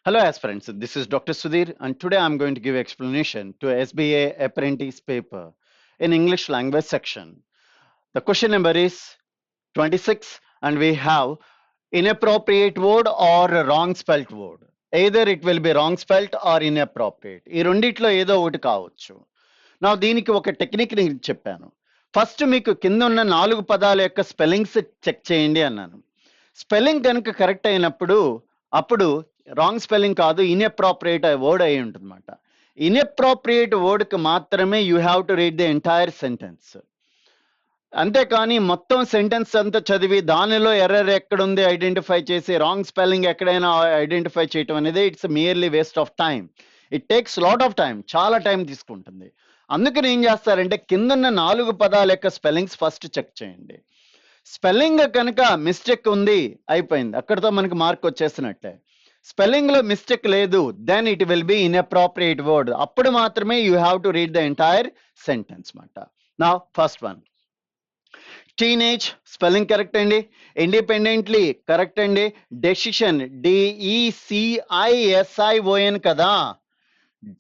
Hello aspirants, this is Dr. Sudhir and today I'm going to give explanation to SBA apprentice paper in English language section. The question number is 26 and we have inappropriate word or wrong spelt word. Either it will be wrong spelt or inappropriate. ఈ రెండిట్లో ఏదో ఒకటి కావచ్చు. నా దీనికి ఒక technique నేను చెప్పాను. ఫస్ట్ మీకు కింద ఉన్న 4 పదాల యొక్క స్పెల్లింగ్స్ చెక్ చేయండి అన్నాను. స్పెల్లింగ్ కనుక కరెక్ట్ అయినప్పుడు అప్పుడు రాంగ్ స్పెల్లింగ్ కాదు ఇన్అప్రాప్రియేట్ వర్డ్ అయి ఉంటుందన్నమాట. ఇన్అప్రాప్రియేట్ వర్డ్కి మాత్రమే you have to read the entire sentence. అంతేకాని మొత్తం సెంటెన్స్ అంతా చదివి దానిలో ఎర్రర్ ఎక్కడుంది ఐడెంటిఫై చేసి రాంగ్ స్పెల్లింగ్ ఎక్కడైనా ఐడెంటిఫై చేయటం అనేది it's merely waste of time. It takes lot of time, చాలా టైం తీసుకుంటుంది. అందుకని ఏం చేస్తారంటే కిందన్న 4 పదాల యొక్క స్పెల్లింగ్స్ ఫస్ట్ చెక్ చేయండి. స్పెల్లింగ్ కనుక మిస్టేక్ ఉంది అయిపోయింది, అక్కడితో మనకి మార్క్ వచ్చేసినట్టే. స్పెల్లింగ్ లో మిస్టేక్ లేదు, then it will be inappropriate word. అప్పుడు మాత్రమే you have to read the entire sentence మాట. నా first one teenage spelling correct అండి. ఇండిపెండెంట్లీ కరెక్ట్ అండి. డెసిషన్ డిఈసిఐఎస్ఐఓఎన్ కదా,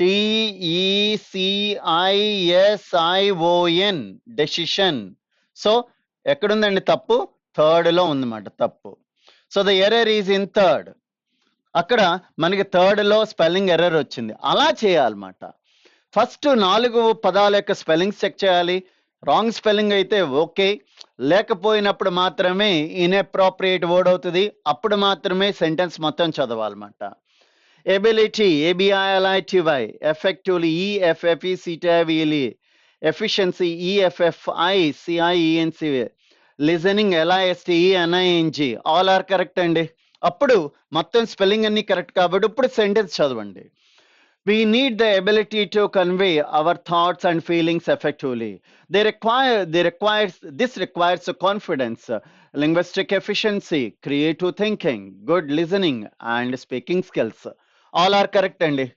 డిఈసిఐఎస్ఐఓఎన్ డెసిషన్. సో ఎక్కడుందండి తప్పు? థర్డ్ లో ఉందన్నమాట తప్పు. So the error is in third. అక్కడ మనకి థర్డ్ లో స్పెల్లింగ్ ఎర్రర్ వచ్చింది. అలా చేయాలన్నమాట. ఫస్ట్ 4 పదాల యొక్క స్పెల్లింగ్స్ చెక్ చేయాలి. రాంగ్ స్పెల్లింగ్ అయితే ఓకే, లేకపోయినప్పుడు మాత్రమే ఇన్అప్రోప్రియేట్ వర్డ్ అవుతుంది. అప్పుడు మాత్రమే సెంటెన్స్ మొత్తం చదవాలన్నమాట. Ability ఏబిఐఎల్ఐటివై, effectively ఈఎఫ్ఎఫ్ఈసిటివిలి, efficiency ఈఎఫ్ఎఫ్ఐ సిఐఈఎన్సి, listening ఎల్ఐఎస్టిఈఎన్ఐఎన్జి all are correct అండి. అప్పుడు మొత్తం స్పెల్లింగ్ అన్ని కరెక్ట్ కాబట్టి ఇప్పుడు సెంటెన్స్ చదవండి. We need the ability to convey our thoughts and feelings effectively. This requires confidence, linguistic efficiency, creative thinking, good listening, and speaking skills. All are correct, Andy.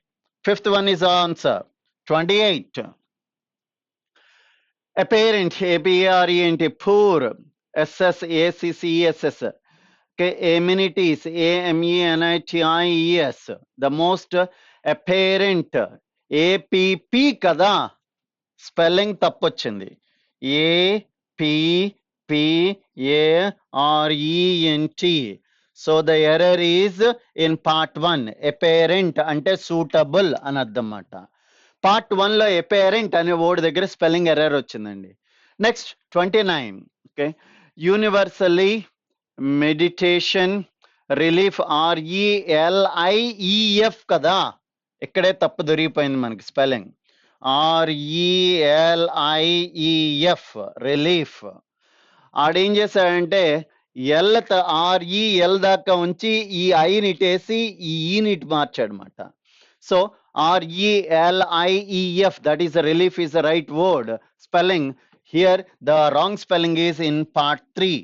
Fifth one is our answer. 28. Apparent, A-P-A-R-E-N-T, poor, S-S-A-C-C-E-S-S. Okay, amenities, A-M-E-N-I-T-I-E-S. The most apparent, APP కదా, spelling తప్పొచ్చింది. ఏపీపీఏఆర్ఈఎన్టి. So the error is in part 1. Apparent అంటే suitable అని అర్థం అన్నమాట. Part 1లో apparent అనే word దగ్గర spelling error వచ్చిందండి. Next 29. Okay, universally, meditation, relief, ఆర్ఈఎల్ఐఈఎఫ్ కదా, ఇక్కడే తప్పు దొరికిపోయింది మనకి స్పెల్లింగ్. ఆర్ఈఎల్ఐఈఎఫ్ రిలీఫ్. ఆడేం చేశాడంటే ఎల్ ఆర్ఈఎల్ దాకా ఉంచి ఈ ఐని ఇటేసి ఈ ఈని ఇటు మార్చాడనమాట. So R E L I E F, that is relief is the right word spelling. Here the wrong spelling is in part 3.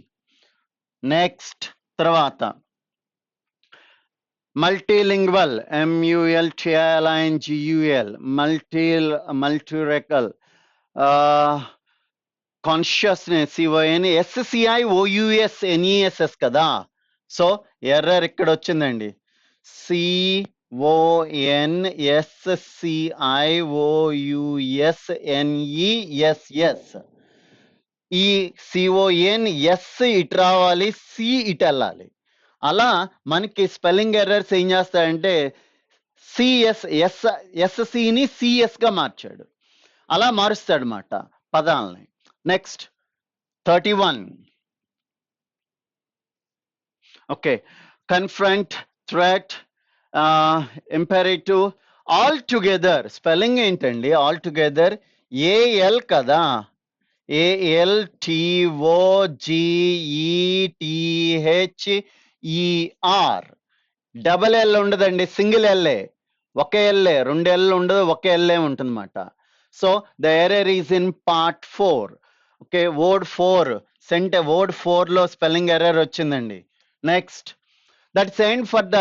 Next తర్వాత multilingual, multilingual, multirecal, consciousness, CONSCIOUSNESS కదా. సో ఎర్రర్ ఇక్కడ వచ్చిందండి. CONSCIOUSNESS. ఈ CONS ఇటు రావాలి, సి ఇటు వెళ్ళాలి. అలా మనకి స్పెల్లింగ్ ఎర్రర్స్ ఏం చేస్తాయంటే ఎస్సిని సిఎస్ గా మార్చాడు. అలా మారుస్తాడు అన్నమాట పదాలని. Next 31. Okay, confront, threat, imperative. All together spelling ఏంటండి? ఆల్ టుగెదర్ ఏఎల్ కదా, ALTOGETHER. డబల్ ఎల్ ఉండదండి, సింగిల్ ఎల్ఏ. ఒకే ఎల్ఏ, 2 ఎల్ ఉండదు, ఒకే ఎల్ఏ ఉంటుందన్నమాట. So the error is in part 4. Okay, word 4 word 4లో స్పెల్లింగ్ ఎర్రర్ వచ్చిందండి. Next, that's end for the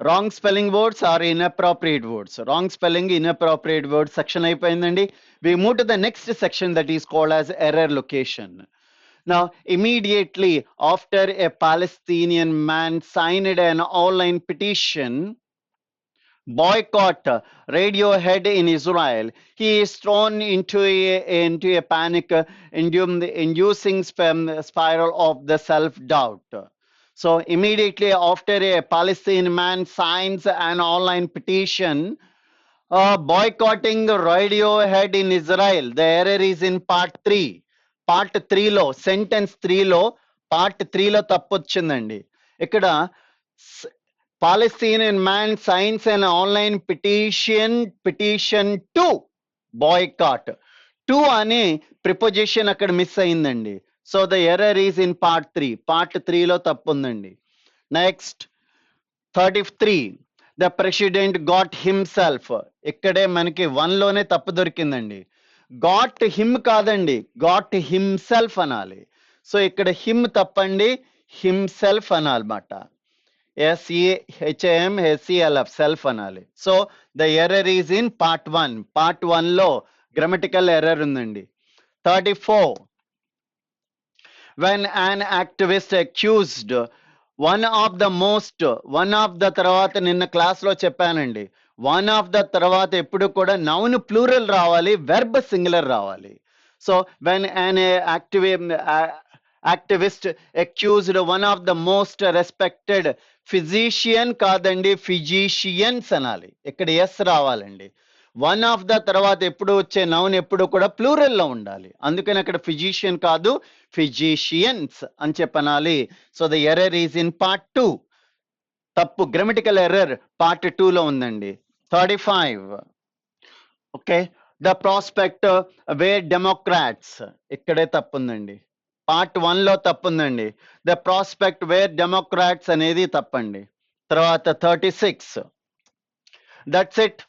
wrong spelling words or inappropriate words. Wrong spelling, inappropriate words section అయిపోయిందండి. We move to the next section that is called as error location. Now, immediately after a Palestinian man signed an online petition boycott Radiohead in Israel. He is thrown into a panic, inducing spiral of the self-doubt. So immediately after, a Palestinian man signs an online petition boycotting Radiohead in Israel. The error is in part 3. Part త్రీలో sentence త్రీలో part త్రీలో తప్పు వచ్చిందండి. ఇక్కడ Palestinian man signs and online petition to boycott. To అనే preposition అక్కడ miss అయిందండి. So the error is in part 3. Part 3లో తప్పు ఉందండి. Next 33. The president got himself. ఇక్కడే మనకి 1లోనే తప్పు దొరికిందండి. గాట్ హిమ్ కాదండి, గాట్ హిమ్సెల్ఫ్ అనాలి. సో ఇక్కడ హిమ్ తప్పండి, హిమ్సెల్ఫ్ అనాలన్నమాట. SEHAMSELF సెల్ఫ్ అనాలి. So the error is in part 1. Part 1లో grammatical error ఉందండి. 34. when an activist accused one of the తర్వాత నిన్న క్లాస్లో చెప్పానండి. వన్ ఆఫ్ ద తర్వాత ఎప్పుడు కూడా నౌన్ ప్లూరల్ రావాలి, వెర్బ్ సింగులర్ రావాలి. So when an activist accused one of the most respected physician కాదండి, ఫిజిషియన్స్ అనాలి. ఇక్కడ ఎస్ రావాలండి. వన్ ఆఫ్ ద తర్వాత ఎప్పుడు వచ్చే నౌన్ ఎప్పుడు కూడా ప్లూరల్లో ఉండాలి. అందుకని అక్కడ ఫిజిషియన్ కాదు, ఫిజిషియన్స్ అని చెప్పనాలి. So the error is in part 2. తప్పు, గ్రామటికల్ ఎర్రర్ పార్ట్ 2లో ఉందండి. 35. Okay, the prospect where democrats. ఇక్కడే తప్పు ఉందండి. పార్ట్ 1లో తప్పు ఉందండి. ద ప్రాస్పెక్ట్ వేర్ డెమోక్రాట్స్ అనేది తప్పండి. తర్వాత 36. That's it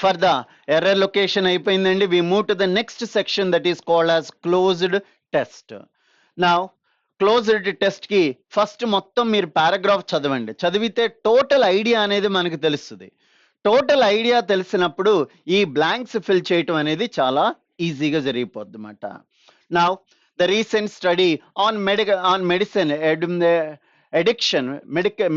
for the error location అయిపోయిందండి. we move to the next section that is called as closed test. now closed test కి ఫస్ట్ మొత్తం మీరు పారాగ్రాఫ్ చదవండి. చదివితే టోటల్ ఐడియా అనేది మనకు తెలుస్తుంది. టోటల్ ఐడియా తెలిసినప్పుడు ఈ బ్లాంక్స్ ఫిల్ చేయటం అనేది చాలా ఈజీగా జరిగిపోద్ది అన్నమాట. now the recent study on medicine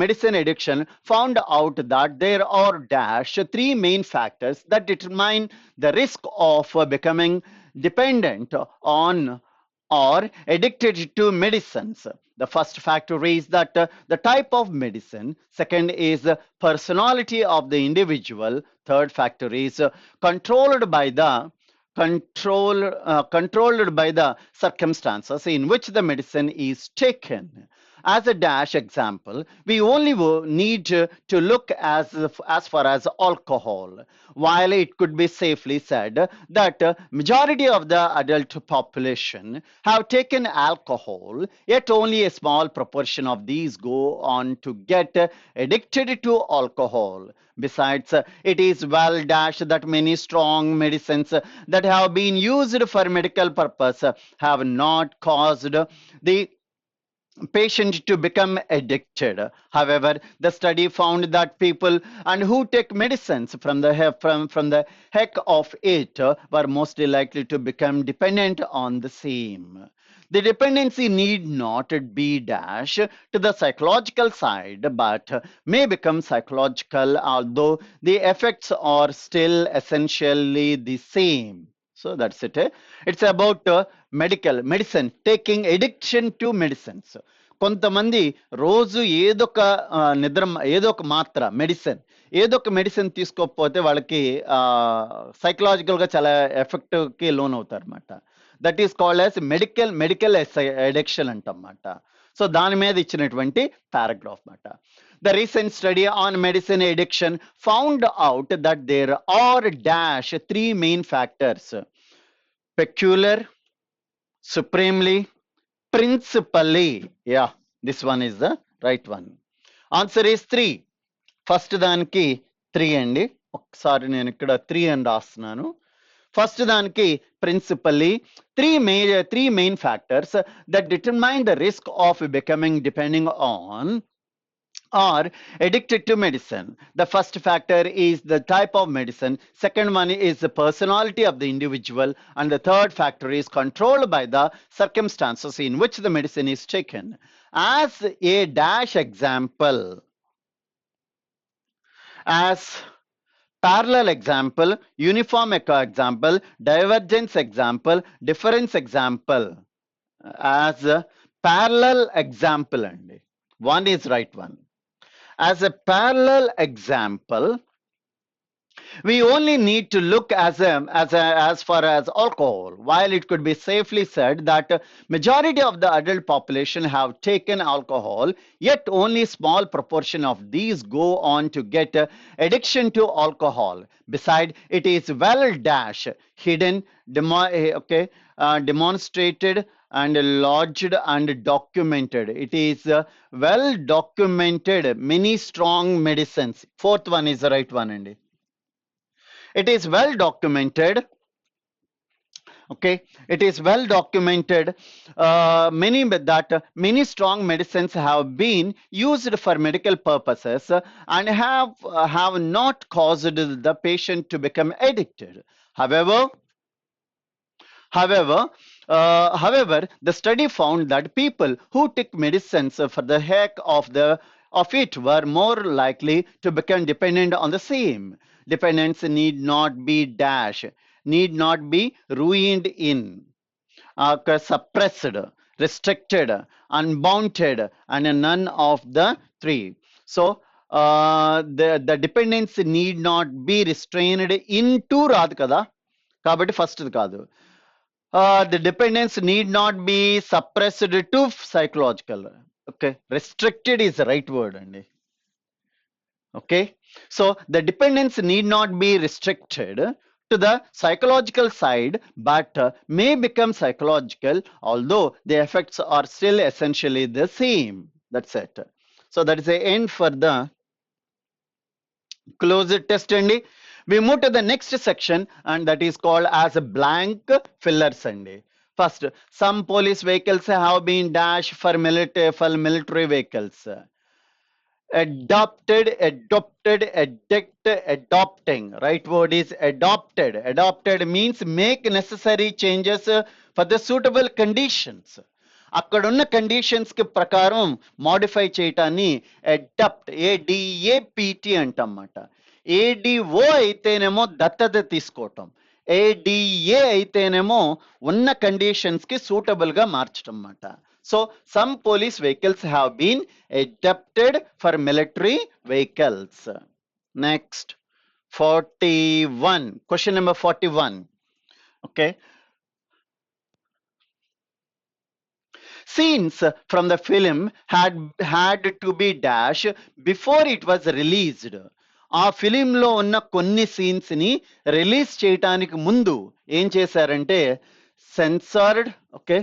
medicine addiction found out that there are dash 3 main factors that determine the risk of becoming dependent on or addicted to medicines. The first factor is that the type of medicine. Second is the personality of the individual. Third factor is controlled by the circumstances in which the medicine is taken. As a dash example, we only need to look as far as alcohol. While it could be safely said that majority of the adult population have taken alcohol, yet only a small proportion of these go on to get addicted to alcohol. Besides, it is well dashed that many strong medicines that have been used for medical purpose have not caused the patient to become addicted. However, the study found that people and who take medicines from the heck of it were mostly likely to become dependent on the same. The dependency need not be dash to the psychological side, but may become psychological, although the effects are still essentially the same. So that's it. It's about medicine, taking addiction to medicines. కొంతమంది రోజు ఏదో ఒక మాత్ర medicine తీసుకోకపోతే వాళ్ళకి సైకలాజికల్గా చాలా ఎఫెక్ట్కి లోన్ అవుతారు అనమాట. That is called as medical addiction అంటన్నమాట. సో దాని మీద ఇచ్చినటువంటి పారాగ్రాఫ్ అన్నమాట. The recent study on medicine addiction found out that there are dash 3 main factors: peculiar, supremely, principally. Yeah, this one is the right one. Answer is 3. First దానికి 3 అండి. ఒకసారి నేను ఇక్కడ 3 అని రాస్తున్నాను. ఫస్ట్ దానికి principally 3 main factors that determine the risk of becoming depending on or addicted to medicine. The first factor is the type of medicine. Second one is the personality of the individual. And the third factor is controlled by the circumstances in which the medicine is taken. As a dash example, as parallel example, uniform example, divergence example, difference example. As a parallel example, and one is right one. As a parallel example, we only need to look as far as alcohol, while it could be safely said that majority of the adult population have taken alcohol, yet only small proportion of these go on to get addiction to alcohol. Beside, it is well dash hidden, demonstrated and lodged and documented. It is well documented many strong medicines. Fourth one is the right one, Andy. It is well documented. Okay, it is well documented many strong medicines have been used for medical purposes and have not caused the patient to become addicted. However, However, however, the study found that people who took medicines for the heck of it were more likely to become dependent on the same. Dependence need not be ruined in, suppressed, restricted, unbounded, and none of the three. So, the dependence need not be restrained into రాదు కదా కాబట్టి first కాదు. The dependence need not be suppressed to psychological. Okay, restricted is the right word, Andy. Okay, so the dependence need not be restricted to the psychological side, but may become psychological, although the effects are still essentially the same. That's it. So that is the end for the closed test, Andy. We move to the next section, and that is called as a blank fillers, Andy. First, some police vehicles have been dashed for military vehicles. Adopted, adopting. Right word is adopted. Adopted means make necessary changes for the suitable conditions. అక్కడున్న conditions కి ప్రకారం modify చేయటాన్ని adapt, ఏడిఏపిటి అంటమాట. ADO అయితేనేమో దత్తత తీసుకోవటం, ADA అయితేనేమో ఉన్న conditions కి suitable గా మార్చడం అన్నమాట. So some police vehicles have been adapted for military vehicles. Next, 41. Question number 41. Okay. Scenes from the film had to be dash before it was released. ఆ ఫిలింలో ఉన్న కొన్ని సీన్స్ ని రిలీజ్ చేయటానికి ముందు ఏం చేశారంటే censored, okay,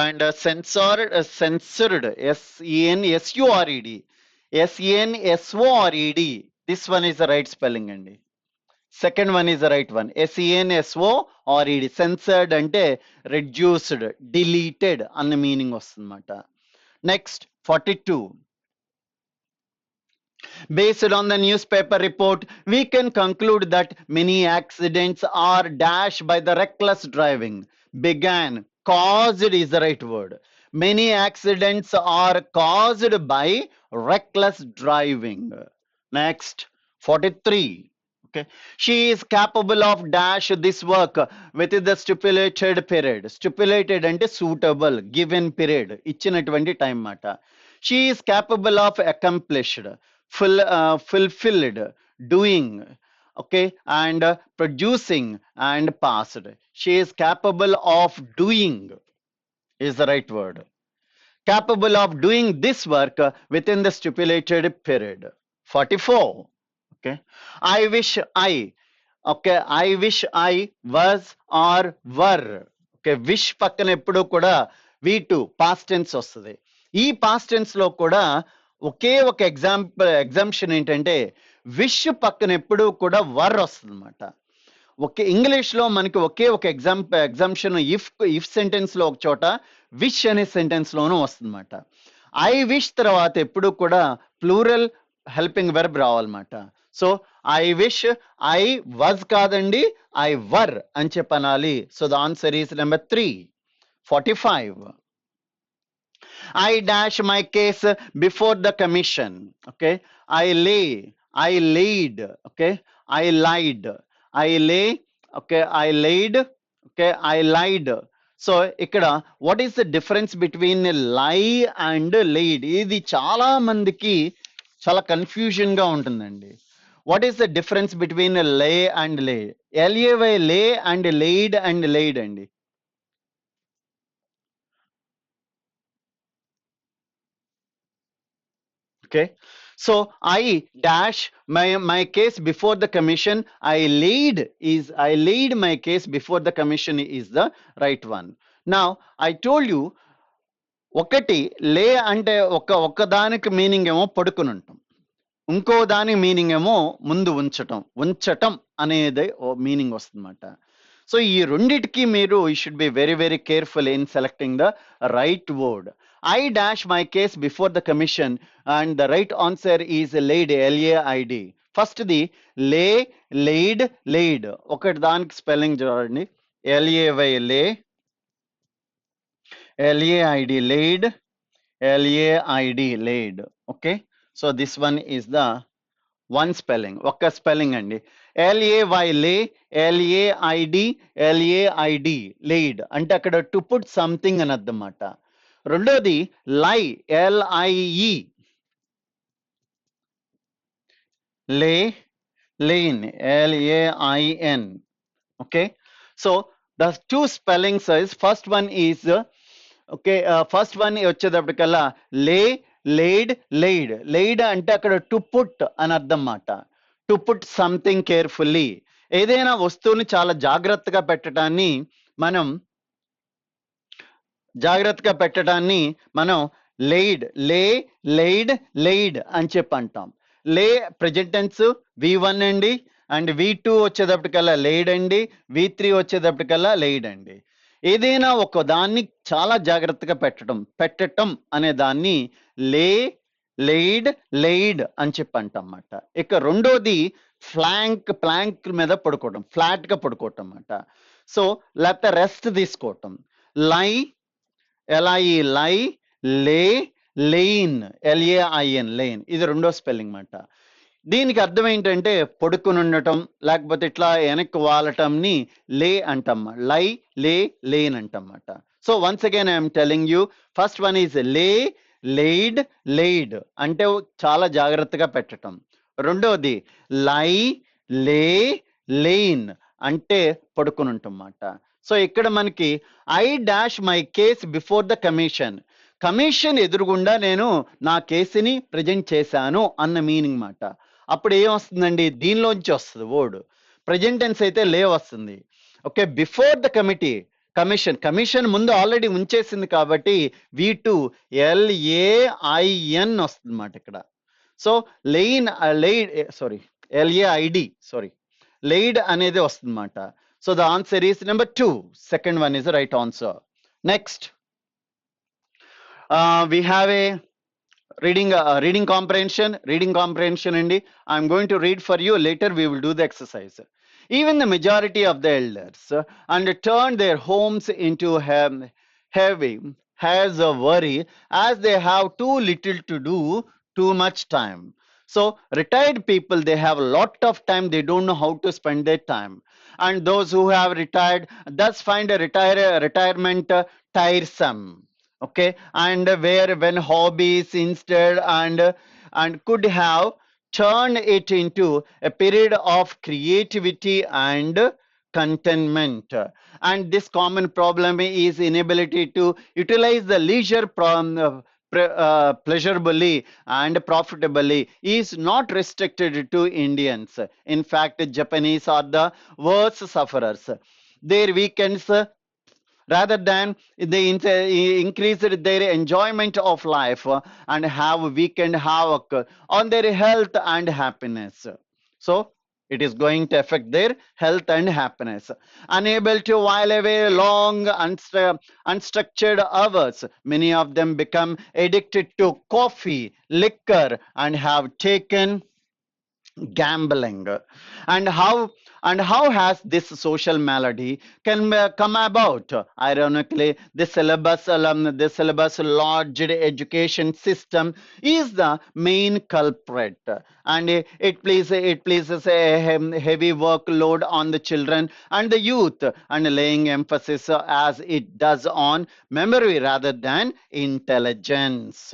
and censored, SENSORED. This one is the right spelling, Andy. Second one is the right one. SENSORED. Censored ante reduced, deleted అన్న మీనింగ్ వస్తుందన్నమాట. Next, 42. Based on the newspaper report, we can conclude that many accidents are dashed by the reckless driving. Began, caused is the right word. Many accidents are caused by reckless driving. Next, 43. Okay, she is capable of dash this work within the stipulated period. Stipulated ante suitable, given period, ఇచ్చినటువంటి time మాట. She is capable of accomplished, fulfilled, doing, okay, and producing and passed. She is capable of doing is the right word. Capable of doing this work within the stipulated period. 44. Okay, I wish I, okay, I wish I was or were. Okay, wish పక్కన ఎప్పుడు కూడా V2 past tense వస్తుంది. ఈ past tense లో కూడా ఒకే ఒక exemption ఏంటంటే wish పక్కన ఎప్పుడు కూడా వర్ వస్తుంది అనమాట. ఒకే ఇంగ్లీష్ లో మనకి ఒకే ఒక ఎగ్జాంప్షన్ ఇఫ్ సెంటెన్స్ లో ఒక చోట విష్ అనే సెంటెన్స్ లోనూ వస్తుందన్నమాట. ఐ విష్ తర్వాత ఎప్పుడు కూడా ప్లూరల్ హెల్పింగ్ వెర్బ్ రావాలన్నమాట. So I wish I was కాదండి, ఐ వర్ అని చెప్పనాలి. So the answer is number 3. 45. I dash my case before the commission. Okay, I lay, I laid, okay, I lied, I lay, okay, I laid, okay, I lied. So ఇక్కడ what is the difference between lie and laid? ఇది చాలా మందికి చాలా confusion గా ఉంటుందండి. What is the difference between lay and lay? L A Y lay and laid అండి. Okay, so I dash my case before the commission. I laid my case before the commission is the right one. Now I told you, ఒకటి లే అంటే ఒక్కదానికి meaning ఏమో పడుకుని ఉంటాం, ఇంకో దాని మీనింగ్ ఏమో ముందు ఉంచటం అనేది మీనింగ్ వస్తుందన్నమాట. సో ఈ రెండిటికి మీరు you should be very very careful in selecting the right word. I dash my case before the commission and the right answer is laid, LAID. First the లే, లేడ్ ఒకటి దానికి స్పెల్లింగ్ చూడండి, LAY లే, LAID laid, laid. Okay, so this one is the one spelling, ఒక్క spelling అండి. LAY లే, LAID laid అంటే అక్కడ టు పుట్ సంథింగ్ అని అన్నమాట. రెండోది లై, LIE లే, lean, LAIN. Okay, so the two spellings is, first one is okay, first one వచ్చేటప్పటికల్లా లే, లేడ్ అంటే అక్కడ టు పుట్ అని అర్థం మాట. టు పుట్ సంథింగ్ కేర్ఫుల్లీ, ఏదైనా వస్తువుని చాలా జాగ్రత్తగా పెట్టడాన్ని మనం లేడ్ అని చెప్పి అంటాం. లే ప్రెజెంట్ టెన్స్ V1 అండి, అండ్ V2 వచ్చేటప్పటికల్లా లేడ్ అండి, V3 వచ్చేటప్పటికల్లా లేడ్ అండి. ఏదైనా ఒక దాన్ని చాలా జాగ్రత్తగా పెట్టటం అనే దాన్ని లేడ్ అని చెప్పి అంటాం అన్నమాట. ఇక రెండోది ప్లాంక్ మీద పడుకోవటం, ఫ్లాట్ గా పడుకోవటం అన్నమాట. సో లేకపోతే రెస్ట్ తీసుకోవటం. లై, లై, లేయిన్, LAIN ఇది రెండో స్పెల్లింగ్ అన్నమాట. దీనికి అర్థం ఏంటంటే పడుకుని ఉండటం, లేకపోతే ఇట్లా వెనక్కి వాలటంని లే అంటాం, లేన్ అంటమాట. So once again I'm telling you, first one is laid అంటే చాలా జాగ్రత్తగా పెట్టటం. రెండోది లేన్ అంటే పడుకుని ఉంటామాట. సో ఇక్కడ మనకి I dash my case before the commission ఎదురుగుండా నేను నా కేసుని ప్రజెంట్ చేశాను అన్న మీనింగ్ మాట. అప్పుడు ఏం వస్తుందండి, దీనిలోంచి వస్తుంది వర్డ్. ప్రజెంట్ టెన్స్ అయితే లే వస్తుంది. ఓకే, బిఫోర్ ద కమిషన్ ముందు ఆల్రెడీ ఉంచేసింది కాబట్టి V2 LAIN వస్తుంది అన్నమాట ఇక్కడ. సో లేడ్ అనేది వస్తుంది అన్నమాట. So the answer is number 2. Second one is the right answer. Next we have a reading comprehension andi. I'm going to read for you, later we will do the exercise. Even the majority of the elders and turn their homes into heavy has a worry, as they have too little to do, too much time. So retired people, they have a lot of time, they don't know how to spend their time. And those who have retired thus find a retirement tiresome. Okay, and where when hobbies instead and could have turned it into a period of creativity and contentment. And this common problem is inability to utilize the leisure pleasurably and profitably is not restricted to Indians. In fact, Japanese are the worst sufferers. Their weekends, rather than they increased their enjoyment of life and have weekend havoc on their health and happiness. So it is going to affect their health and happiness. Unable to while away long unstructured hours, many of them become addicted to coffee, liquor, and have taken gambling. And how has this social malady can come about? Ironically, the syllabus lodged education system is the main culprit, and it places a heavy workload on the children and the youth, and laying emphasis as it does on memory rather than intelligence.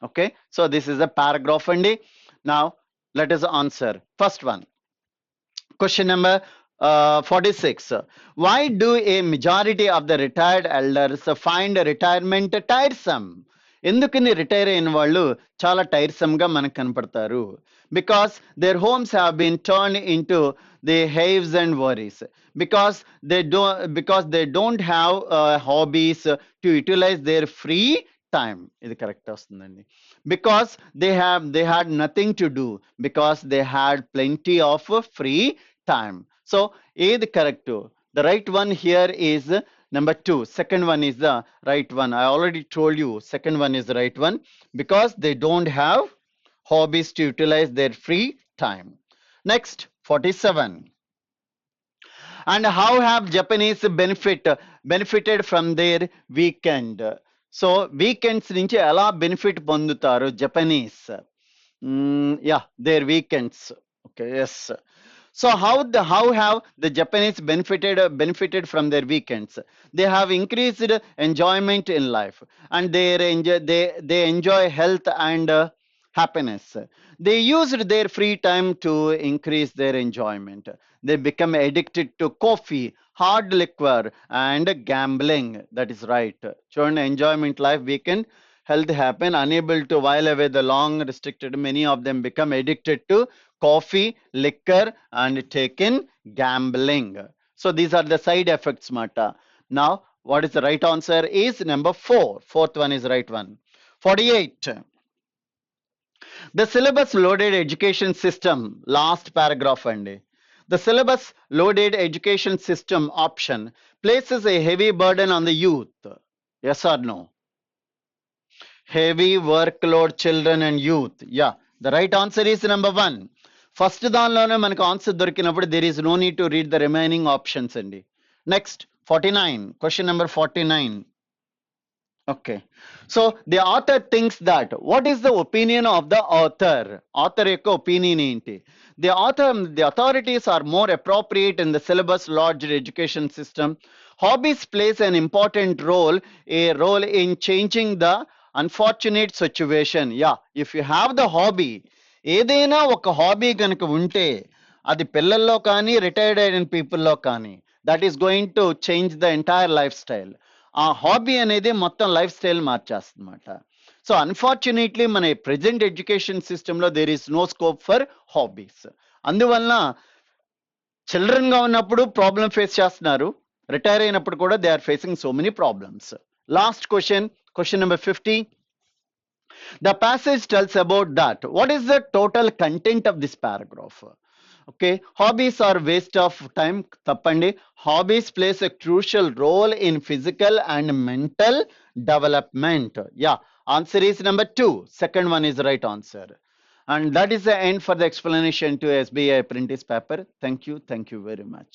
Okay, so this is a paragraph, and now let us answer. First one, question number 46. Why do a majority of the retired elders find retirement tiresome? ఎందుకని retire అయిన వాళ్ళు చాలా tiresome గా మనకు కనపడతారు? Because their homes have been turn into the haves and worries, because they don't have hobbies to utilise their free time. ఇది correct వస్తుందండి. Because they had nothing to do, because they had plenty of free time. So A the correct. The right one here is number 2. Second one is the right one. I already told you second one is the right one, because they don't have hobbies to utilize their free time. Next, 47. And how have Japanese benefited from their weekend? సో weekends నుంచి ఎలా benefit పొందుతారు Japanese? Yeah, their weekends. Okay, yes. So how have the Japanese benefited from their weekends? They have increased enjoyment in life, and they enjoy health and happiness. They used their free time to increase their enjoyment. They become addicted to coffee, hard liquor, and gambling. That is right. Children enjoyment life, weekend, health happen, unable to while away the long restricted. Many of them become addicted to coffee, liquor, and taken gambling. So these are the side effects, Mata. Now, what is the right answer is number 4. Fourth one is the right one. 48. The syllabus loaded education system, last paragraph అండి. The syllabus loaded education system option places a heavy burden on the youth. Yes or no? Heavy workload children and youth. Yeah, the right answer is number 1. First దానిలోనే మనకు answer దొరికినప్పుడు there is no need to read the remaining options అండి. Next 49, question number 49. Okay, so the author thinks that, what is the opinion of the author? Author యొక్క opinion ఏంటి? The authorities are more appropriate in the syllabus lodged education system. Hobbies plays an important role in changing the unfortunate situation. Yeah, if you have the hobby, ఏదైనా ఒక hobby కనుక ఉంటే అది పిల్లల్లో కానీ retired అయిన పీపుల్లో కానీ, that is going to change the entire life style. ఆ హాబీ అనేది మొత్తం లైఫ్ స్టైల్ మార్చేస్తుందన్నమాట. సో అన్ఫార్చునేట్లీ మన ప్రెజెంట్ ఎడ్యుకేషన్ సిస్టంలో there is no scope for hobbies. అందువలన చిల్డ్రన్గా ఉన్నప్పుడు ప్రాబ్లం ఫేస్ చేస్తున్నారు, రిటైర్ అయినప్పుడు కూడా they are facing so many problems. Last question, question number 50. The passage tells about that. What is the total content of this paragraph? Okay, hobbies are waste of time. Tappandi. Hobbies plays a crucial role in physical and mental development. Yeah, answer is number 2. Second one is the right answer. And that is the end for the explanation to SBI apprentice paper. Thank you very much.